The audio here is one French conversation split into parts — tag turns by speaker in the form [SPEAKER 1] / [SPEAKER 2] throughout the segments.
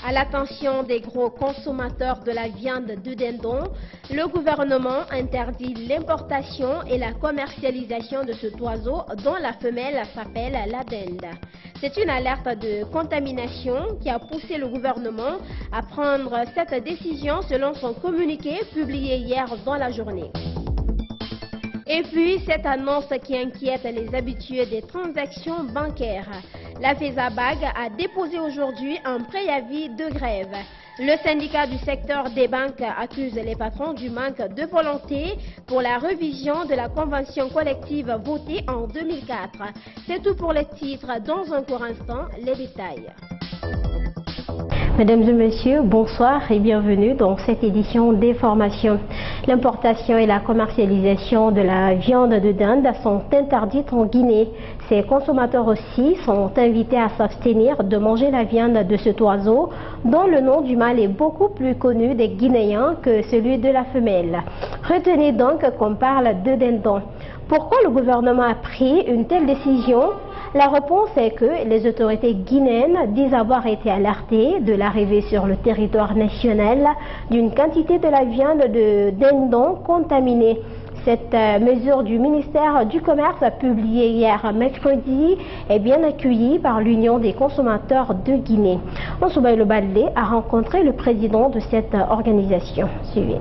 [SPEAKER 1] À l'attention des gros consommateurs de la viande de dindon, le gouvernement interdit l'importation et la commercialisation de cet oiseau dont la femelle s'appelle la dinde. C'est une alerte de contamination qui a poussé le gouvernement à prendre cette décision selon son communiqué publié hier dans la journée. Et puis, cette annonce qui inquiète les habitués des transactions bancaires. La FESABAG a déposé aujourd'hui un préavis de grève. Le syndicat du secteur des banques accuse les patrons du manque de volonté pour la révision de la convention collective votée en 2004. C'est tout pour les titres. Dans un court instant, les détails.
[SPEAKER 2] Mesdames et messieurs, bonsoir et bienvenue dans cette édition d'information. L'importation et la commercialisation de la viande de dinde sont interdites en Guinée. Ces consommateurs aussi sont invités à s'abstenir de manger la viande de cet oiseau dont le nom du mâle est beaucoup plus connu des Guinéens que celui de la femelle. Retenez donc qu'on parle de dindon. Pourquoi le gouvernement a pris une telle décision? La réponse est que les autorités guinéennes disent avoir été alertées de l'arrivée sur le territoire national d'une quantité de la viande de dindon contaminée. Cette mesure du ministère du Commerce publiée hier mercredi est bien accueillie par l'Union des consommateurs de Guinée. Ansoubaïlo Baldé a rencontré le président de cette organisation. Suivez.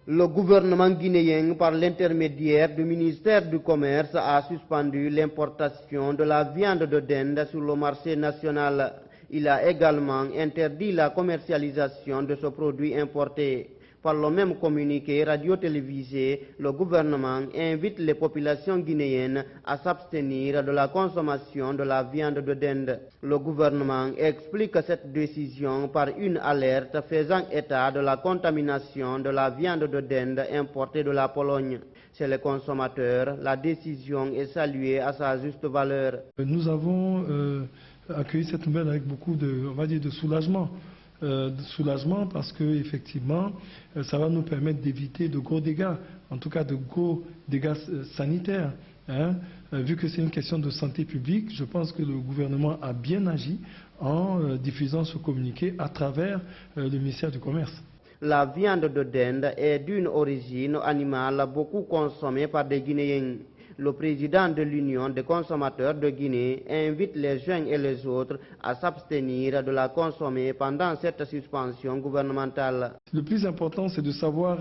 [SPEAKER 3] Le gouvernement guinéen, par l'intermédiaire du ministère du Commerce, a suspendu l'importation de la viande de dinde sur le marché national. Il a également interdit la commercialisation de ce produit importé. Par le même communiqué radio-télévisé, le gouvernement invite les populations guinéennes à s'abstenir de la consommation de la viande de dinde. Le gouvernement explique cette décision par une alerte faisant état de la contamination de la viande de dinde importée de la Pologne. Chez les consommateurs, la décision est saluée à sa juste valeur.
[SPEAKER 4] Nous avons accueilli cette nouvelle avec beaucoup de, on va dire, de soulagement. Soulagement parce que effectivement ça va nous permettre d'éviter de gros dégâts, en tout cas de gros dégâts sanitaires. Vu que c'est une question de santé publique, je pense que le gouvernement a bien agi en diffusant ce communiqué à travers le ministère du Commerce.
[SPEAKER 3] La viande de dinde est d'une origine animale beaucoup consommée par des Guinéens. Le président de l'Union des consommateurs de Guinée invite les jeunes et les autres à s'abstenir de la consommer pendant cette suspension gouvernementale.
[SPEAKER 4] Le plus important, c'est de savoir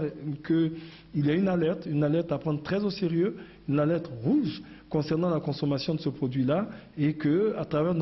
[SPEAKER 4] qu'il y a une alerte à prendre très au sérieux, une alerte rouge concernant la consommation de ce produit-là, et que, à travers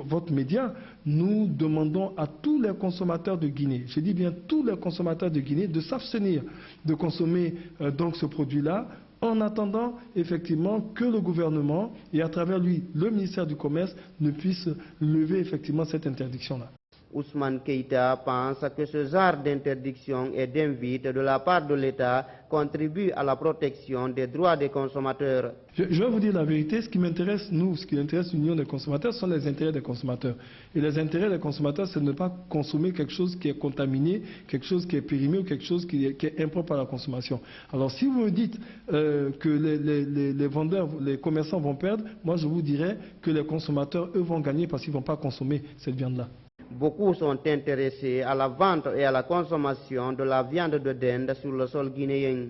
[SPEAKER 4] votre média, nous demandons à tous les consommateurs de Guinée, je dis bien tous les consommateurs de Guinée, de s'abstenir de consommer donc ce produit-là, en attendant effectivement que le gouvernement et à travers lui le ministère du Commerce ne puisse lever effectivement cette interdiction-là.
[SPEAKER 3] Ousmane Keïta pense que ce genre d'interdiction et d'invite de la part de l'État contribue à la protection des droits des consommateurs.
[SPEAKER 4] Je vais vous dire la vérité, ce qui m'intéresse, nous, ce qui intéresse l'Union des consommateurs, sont les intérêts des consommateurs. Et les intérêts des consommateurs, c'est de ne pas consommer quelque chose qui est contaminé, quelque chose qui est périmé ou quelque chose qui est impropre à la consommation. Alors si vous me dites que les vendeurs, les commerçants vont perdre, moi je vous dirais que les consommateurs, eux, vont gagner parce qu'ils ne vont pas consommer cette viande-là.
[SPEAKER 3] Beaucoup sont intéressés à la vente et à la consommation de la viande de dinde sur le sol guinéen.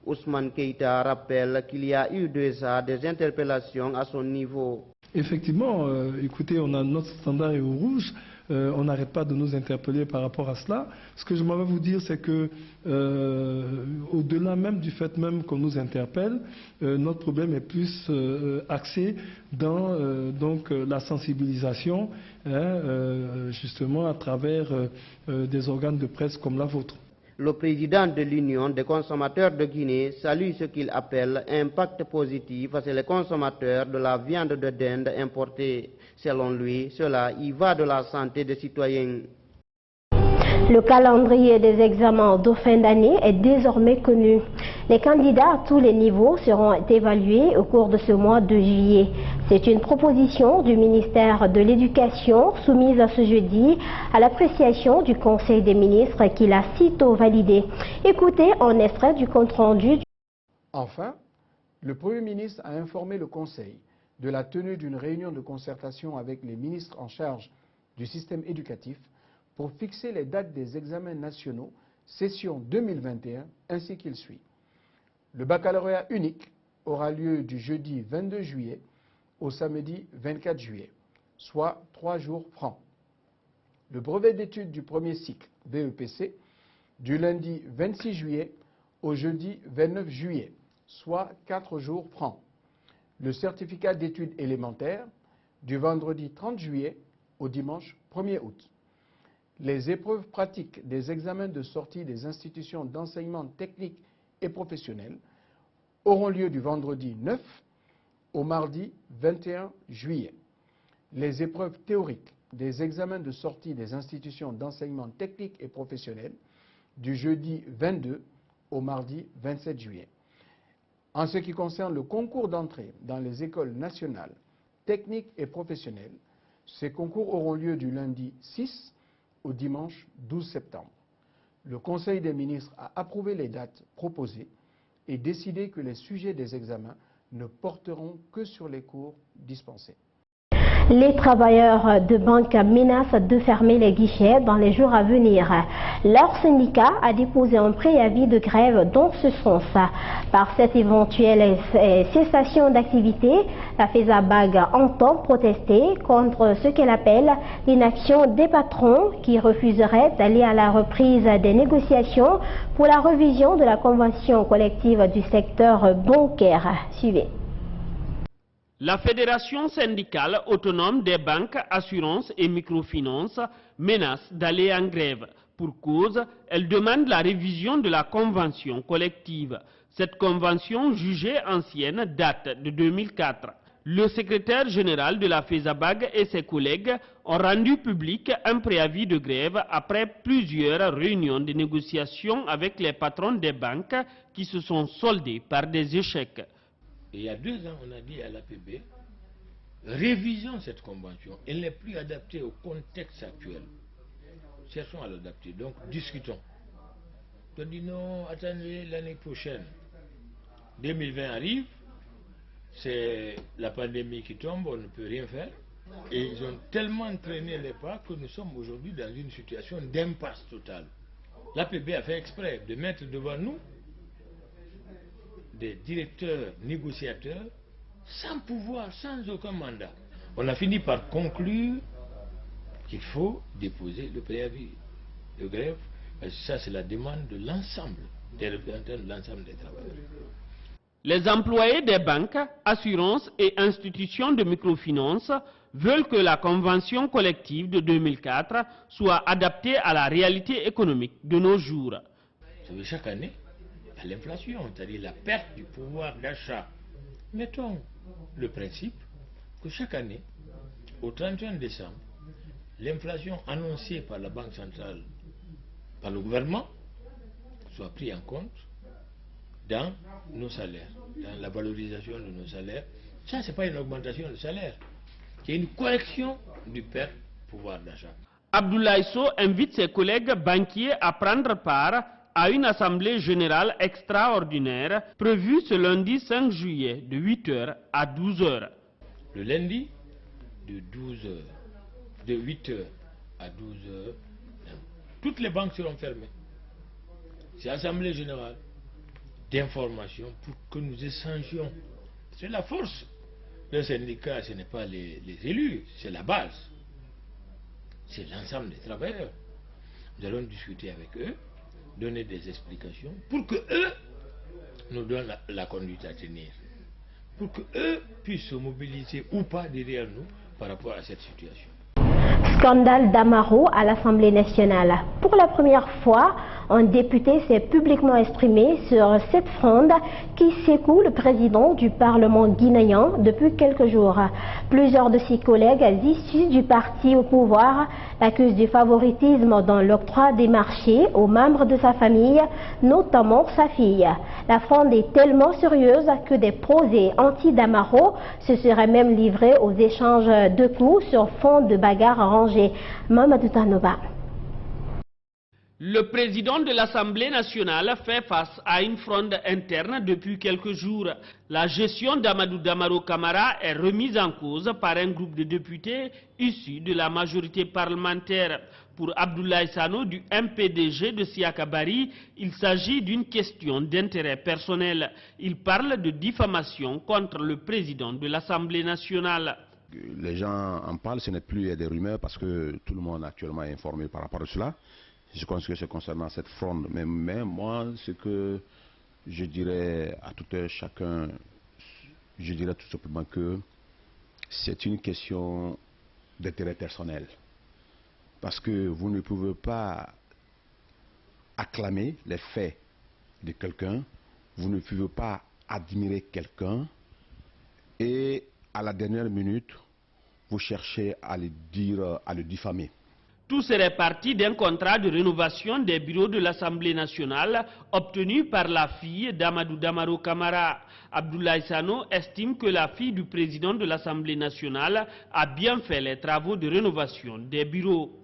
[SPEAKER 3] Ousmane Keïta rappelle qu'il y a eu déjà des interpellations à son niveau.
[SPEAKER 4] Effectivement, écoutez, on a notre standard est au rouge, on n'arrête pas de nous interpeller par rapport à cela. Ce que je m'avais vous dire, c'est que au-delà même du fait même qu'on nous interpelle, notre problème est plus axé dans donc la sensibilisation, justement à travers des organes de presse comme la vôtre.
[SPEAKER 3] Le président de l'Union des consommateurs de Guinée salue ce qu'il appelle impact positif sur les consommateurs de la viande de dinde importée. Selon lui, cela y va de la santé des citoyens.
[SPEAKER 2] Le calendrier des examens de fin d'année est désormais connu. Les candidats à tous les niveaux seront évalués au cours de ce mois de juillet. C'est une proposition du ministère de l'Éducation soumise à ce jeudi à l'appréciation du Conseil des ministres qui l'a sitôt validée. Écoutez un extrait du compte-rendu.
[SPEAKER 5] Enfin, le Premier ministre a informé le Conseil de la tenue d'une réunion de concertation avec les ministres en charge du système éducatif pour fixer les dates des examens nationaux session 2021 ainsi qu'il suit. Le baccalauréat unique aura lieu du jeudi 22 juillet au samedi 24 juillet, soit 3 jours francs. Le brevet d'études du premier cycle BEPC du lundi 26 juillet au jeudi 29 juillet, soit 4 jours francs. Le certificat d'études élémentaires du vendredi 30 juillet au dimanche 1er août. Les épreuves pratiques des examens de sortie des institutions d'enseignement technique et professionnel auront lieu du vendredi 9 au mardi 21 juillet. Les épreuves théoriques des examens de sortie des institutions d'enseignement technique et professionnel du jeudi 22 au mardi 27 juillet. En ce qui concerne le concours d'entrée dans les écoles nationales, techniques et professionnelles, ces concours auront lieu du lundi 6 au dimanche 12 septembre. Le Conseil des ministres a approuvé les dates proposées et décidé que les sujets des examens ne porteront que sur les cours dispensés.
[SPEAKER 2] Les travailleurs de banque menacent de fermer les guichets dans les jours à venir. Leur syndicat a déposé un préavis de grève dans ce sens. Par cette éventuelle cessation d'activité, la FESABAG entend protester contre ce qu'elle appelle l'inaction des patrons qui refuseraient d'aller à la reprise des négociations pour la révision de la convention collective du secteur bancaire. Suivez.
[SPEAKER 6] La Fédération syndicale autonome des banques, assurances et microfinances menace d'aller en grève. Pour cause, elle demande la révision de la convention collective. Cette convention, jugée ancienne, date de 2004. Le secrétaire général de la FESABAG et ses collègues ont rendu public un préavis de grève après plusieurs réunions de négociation avec les patrons des banques qui se sont soldées par des échecs.
[SPEAKER 7] Il y a 2 ans, on a dit à l'APB, révisons cette convention. Elle n'est plus adaptée au contexte actuel. Cherchons à l'adapter, donc discutons. On dit non, attendez l'année prochaine. 2020 arrive, c'est la pandémie qui tombe, on ne peut rien faire. Et ils ont tellement entraîné les pas que nous sommes aujourd'hui dans une situation d'impasse totale. L'APB a fait exprès de mettre devant nous des directeurs négociateurs sans pouvoir, sans aucun mandat. On a fini par conclure qu'il faut déposer le préavis de grève, parce que ça c'est la demande de l'ensemble des représentants de l'ensemble des travailleurs.
[SPEAKER 6] Les employés des banques, assurances et institutions de microfinance veulent que la convention collective de 2004 soit adaptée à la réalité économique de nos jours.
[SPEAKER 7] Vous savez, chaque année, l'inflation, c'est-à-dire la perte du pouvoir d'achat. Mettons le principe que chaque année, au 31 décembre, l'inflation annoncée par la Banque centrale, par le gouvernement, soit prise en compte dans nos salaires, dans la valorisation de nos salaires. Ça, ce n'est pas une augmentation de salaire, c'est une correction du perte du pouvoir d'achat.
[SPEAKER 6] Abdoulaye Sow invite ses collègues banquiers à prendre part à une assemblée générale extraordinaire prévue ce lundi 5 juillet de 8h à 12h.
[SPEAKER 7] Le lundi de 12h, de 8h à 12h, toutes les banques seront fermées. C'est l'assemblée générale d'information pour que nous échangions. C'est la force d'un syndicat, ce n'est pas les élus, c'est la base. C'est l'ensemble des travailleurs. Nous allons discuter avec eux, donner des explications pour que eux nous donnent la conduite à tenir, pour que eux puissent se mobiliser ou pas derrière nous par rapport à cette situation.
[SPEAKER 2] Scandale d'Amaro à l'Assemblée nationale. Pour la première fois, un député s'est publiquement exprimé sur cette fronde qui secoue le président du Parlement guinéen depuis quelques jours. Plusieurs de ses collègues issus du parti au pouvoir l'accusent du favoritisme dans l'octroi des marchés aux membres de sa famille, notamment sa fille. La fronde est tellement sérieuse que des prosés anti-Damaro se seraient même livrés aux échanges de coups sur fond de bagarres arrangées. Mamadou Tanoba.
[SPEAKER 6] Le président de l'Assemblée nationale fait face à une fronde interne depuis quelques jours. La gestion d'Amadou Damaro Camara est remise en cause par un groupe de députés issus de la majorité parlementaire. Pour Abdoulaye Sano du MPDG de Siaka Bari, il s'agit d'une question d'intérêt personnel. Il parle de diffamation contre le président de l'Assemblée nationale.
[SPEAKER 8] Les gens en parlent, ce n'est plus des rumeurs parce que tout le monde actuellement est informé par rapport à cela. Je pense que c'est concernant cette fronde. Mais moi, ce que je dirais à tout un chacun, je dirais tout simplement que c'est une question d'intérêt personnel. Parce que vous ne pouvez pas acclamer les faits de quelqu'un, vous ne pouvez pas admirer quelqu'un et à la dernière minute, vous cherchez à le dire, à le diffamer.
[SPEAKER 6] Tout serait parti d'un contrat de rénovation des bureaux de l'Assemblée nationale obtenu par la fille d'Amadou Damaro Camara. Abdoulaye Sano estime que la fille du président de l'Assemblée nationale a bien fait les travaux de rénovation des bureaux.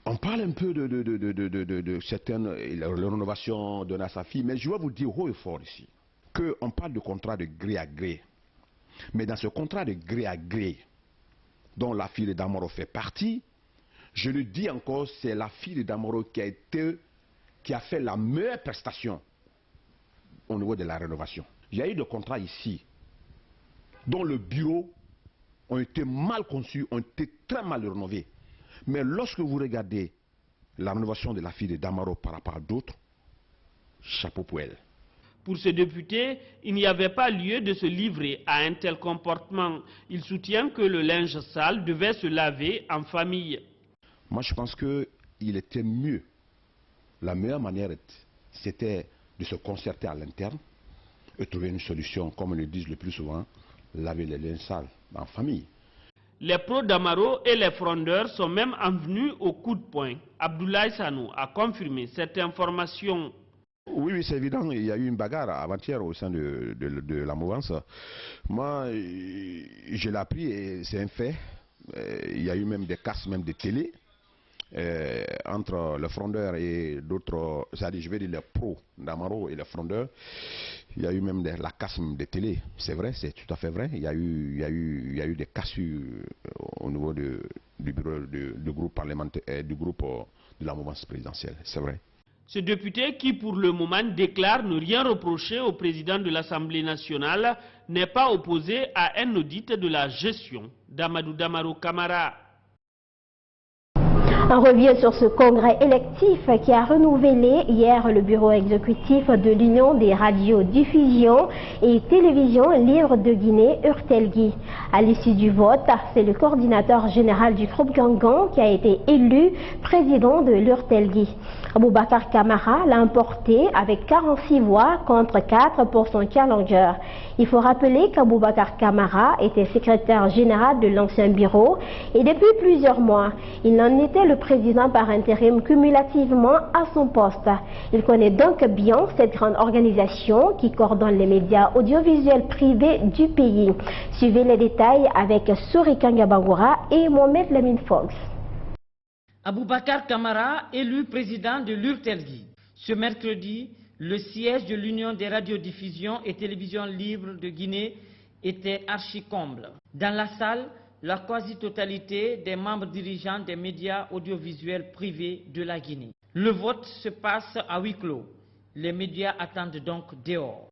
[SPEAKER 8] On parle un peu de certaines rénovations données à sa fille, mais je vais vous dire haut et fort ici qu'on parle de contrat de gré à gré. Mais dans ce contrat de gré à gré, dont la fille de Damaro fait partie, je le dis encore, c'est la fille de Damaro qui a fait la meilleure prestation au niveau de la rénovation. Il y a eu des contrats ici, dont le bureau ont été mal conçus, ont été très mal rénovés. Mais lorsque vous regardez la rénovation de la fille de Damaro par rapport à d'autres, chapeau pour elle.
[SPEAKER 6] Pour ce député, il n'y avait pas lieu de se livrer à un tel comportement. Il soutient que le linge sale devait se laver en famille.
[SPEAKER 8] Moi, je pense qu'il était mieux. La meilleure manière, c'était de se concerter à l'interne et trouver une solution, comme on le dit le plus souvent, laver les linges sales en famille.
[SPEAKER 6] Les pros Damaro et les frondeurs sont même en venus au coup de poing. Abdoulaye Sano a confirmé cette information.
[SPEAKER 8] Oui, c'est évident, il y a eu une bagarre avant-hier au sein de la mouvance. Moi, je l'ai appris et c'est un fait. Il y a eu même des casses, même des télés. Entre le frondeur et d'autres, c'est-à-dire je vais dire les pros Damaro et les frondeurs, il y a eu même la casse des télés, c'est vrai, c'est tout à fait vrai, il y a eu des cassures au niveau du bureau du groupe parlementaire, du groupe de la mouvance présidentielle, c'est vrai.
[SPEAKER 6] Ce député qui pour le moment déclare ne rien reprocher au président de l'Assemblée nationale n'est pas opposé à un audit de la gestion d'Amadou Damaro Camara.
[SPEAKER 2] On revient sur ce congrès électif qui a renouvelé hier le bureau exécutif de l'Union des radiodiffusions et télévisions libres de Guinée, Urtelgui. À l'issue du vote, c'est le coordinateur général du groupe Gangan qui a été élu président de l'Urtelgui. Aboubacar Camara l'a emporté avec 46 voix contre 4 pour son challenger. Il faut rappeler qu'Aboubacar Camara était secrétaire général de l'ancien bureau et depuis plusieurs mois, il en était le président par intérim cumulativement à son poste. Il connaît donc bien cette grande organisation qui coordonne les médias audiovisuels privés du pays. Suivez les détails avec Souri Kangabangoura et Mohamed Lamine Fox.
[SPEAKER 9] Aboubacar Camara, élu président de l'Urtelgui. Ce mercredi, le siège de l'Union des radiodiffusions et télévisions libres de Guinée était archi-comble. Dans la salle, la quasi-totalité des membres dirigeants des médias audiovisuels privés de la Guinée. Le vote se passe à huis clos. Les médias attendent donc dehors.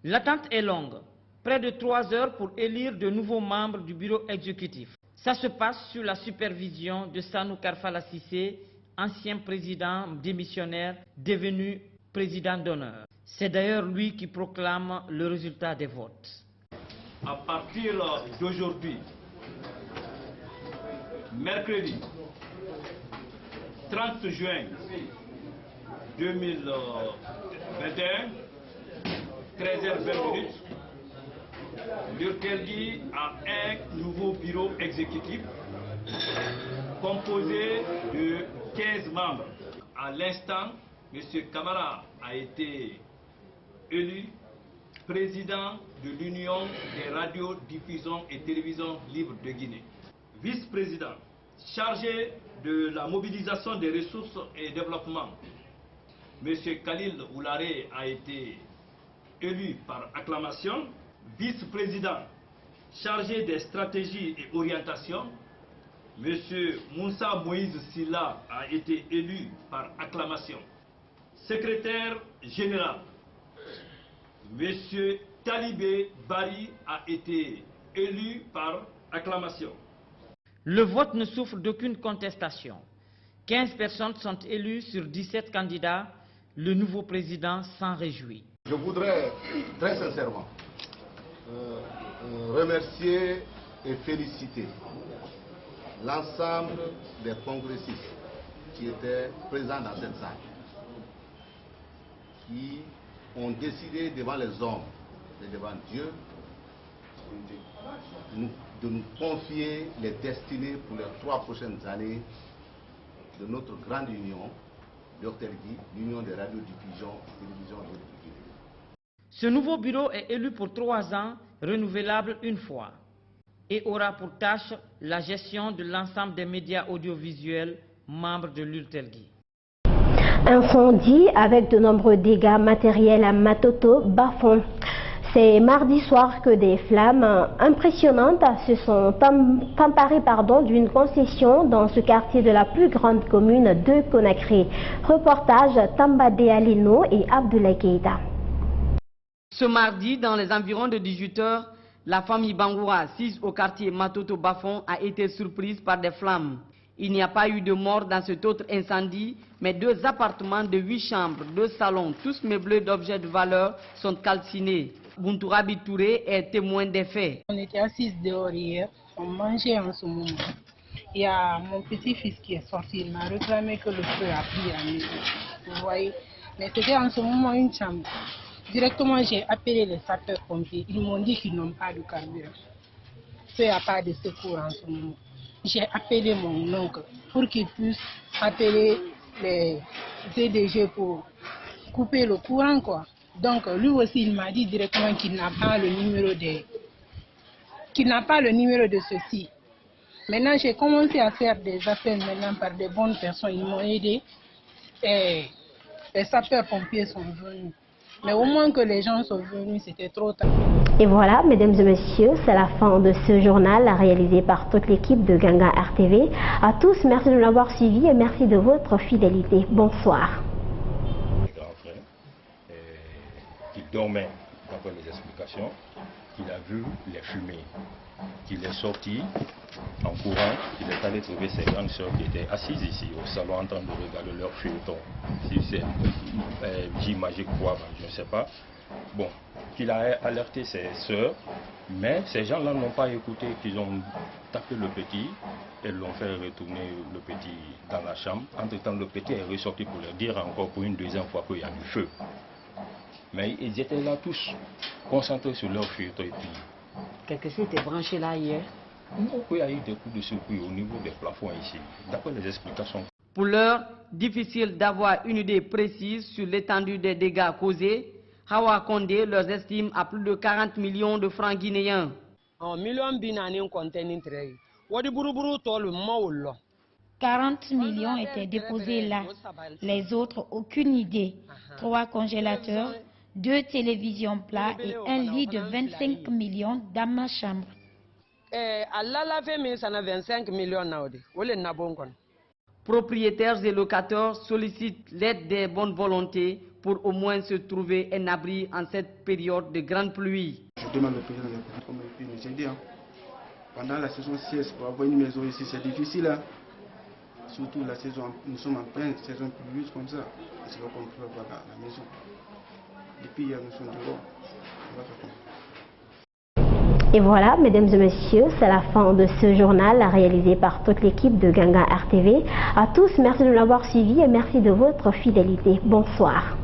[SPEAKER 9] L'attente est longue. Près de 3 heures pour élire de nouveaux membres du bureau exécutif. Ça se passe sous la supervision de Sanou Karfala Cissé, ancien président démissionnaire, devenu président d'honneur. C'est d'ailleurs lui qui proclame le résultat des votes.
[SPEAKER 10] À partir d'aujourd'hui, mercredi 30 juin 2021, 13h20, l'Urtelgui a un nouveau bureau exécutif composé de 15 membres. À l'instant, M. Camara a été élu président de l'Union des radiodiffusions et télévisions libres de Guinée. Vice-président, chargé de la mobilisation des ressources et développement, M. Khalil Oularé a été élu par acclamation. Vice-président chargé des stratégies et orientations, M. Moussa Moïse Silla a été élu par acclamation. Secrétaire général, M. Talibé Bari a été élu par acclamation.
[SPEAKER 9] Le vote ne souffre d'aucune contestation. 15 personnes sont élues sur 17 candidats. Le nouveau président s'en réjouit.
[SPEAKER 11] Je voudrais très sincèrement remercier et féliciter l'ensemble des congressistes qui étaient présents dans cette salle, qui ont décidé devant les hommes et devant Dieu de nous confier les destinées pour les 3 prochaines années de notre grande union, l'URTELGI, l'Union des radiodiffusions et télévisions de Guinée.
[SPEAKER 9] Ce nouveau bureau est élu pour 3 ans, renouvelable une fois, et aura pour tâche la gestion de l'ensemble des médias audiovisuels membres de l'URTELGI.
[SPEAKER 2] Incendie avec de nombreux dégâts matériels à Matoto Bafon. C'est mardi soir que des flammes impressionnantes se sont emparées d'une concession dans ce quartier de la plus grande commune de Conakry. Reportage Tambade Alino et Abdoulaye Keïta.
[SPEAKER 12] Ce mardi, dans les environs de 18 h, la famille Bangoura, assise au quartier Matoto Bafon, a été surprise par des flammes. Il n'y a pas eu de mort dans cet autre incendie, mais 2 appartements de 8 chambres, 2 salons, tous meublés d'objets de valeur, sont calcinés. Buntourabi Touré est témoin des faits.
[SPEAKER 13] On était assis dehors hier, on mangeait en ce moment. Il y a mon petit-fils qui est sorti, il m'a réclamé que le feu a pris à midi. Vous voyez, mais c'était en ce moment une chambre. Directement, j'ai appelé les sapeurs-pompiers. Ils m'ont dit qu'ils n'ont pas de carburant. Il n'y a pas de secours en ce moment. J'ai appelé mon oncle pour qu'il puisse appeler les CDG pour couper le courant, quoi. Donc lui aussi, il m'a dit directement qu'il n'a pas le numéro de ceci. Maintenant, j'ai commencé à faire des appels maintenant par des bonnes personnes. Ils m'ont aidé et les sapeurs-pompiers sont venus. Mais au moins que les gens sont venus, c'était trop tard.
[SPEAKER 2] Et voilà, mesdames et messieurs, c'est la fin de ce journal réalisé par toute l'équipe de Ganga RTV. À tous, merci de l'avoir suivi et merci de votre fidélité. Bonsoir.
[SPEAKER 14] Il dormait, d'après les explications, qu'il a vu les fumées, qu'il est sorti en courant, il est allé trouver ses grandes sœurs qui étaient assises ici au salon en train de regarder leur feuilleton. Si c'est vie magique quoi, je ne sais pas. Bon, qu'il a alerté ses sœurs, mais ces gens-là n'ont pas écouté, qu'ils ont tapé le petit et l'ont fait retourner le petit dans la chambre. Entre-temps, le petit est ressorti pour leur dire encore pour une 2e fois qu'il y a du feu. Mais ils étaient là tous, concentrés sur leur feuilleton.
[SPEAKER 12] Quelque chose était branché là hier.
[SPEAKER 14] Non, il y a eu des coups de circuit au niveau des plafonds ici, d'après les explications.
[SPEAKER 12] Pour l'heure, difficile d'avoir une idée précise sur l'étendue des dégâts causés. Hawa Condé leur estime à plus de 40 millions de francs guinéens.
[SPEAKER 15] 40 millions étaient déposés là. Les autres, aucune idée. 3 congélateurs, 2 télévisions plats et un lit de 25 millions dans ma chambre.
[SPEAKER 12] Propriétaires et locataires sollicitent l'aide des bonnes volontés pour au moins se trouver un abri en cette période de grande pluie.
[SPEAKER 16] Je demande au président de nous aider. Pendant la saison sieste, pour avoir une maison ici, c'est difficile. Hein? Surtout la saison, nous sommes en pleine saison pluvieuse comme ça. C'est là qu'on peut avoir la maison. Depuis hier, nous sommes dehors.
[SPEAKER 2] Et voilà, mesdames et messieurs, c'est la fin de ce journal réalisé par toute l'équipe de Ganga RTV. À tous, merci de l'avoir suivi et merci de votre fidélité. Bonsoir.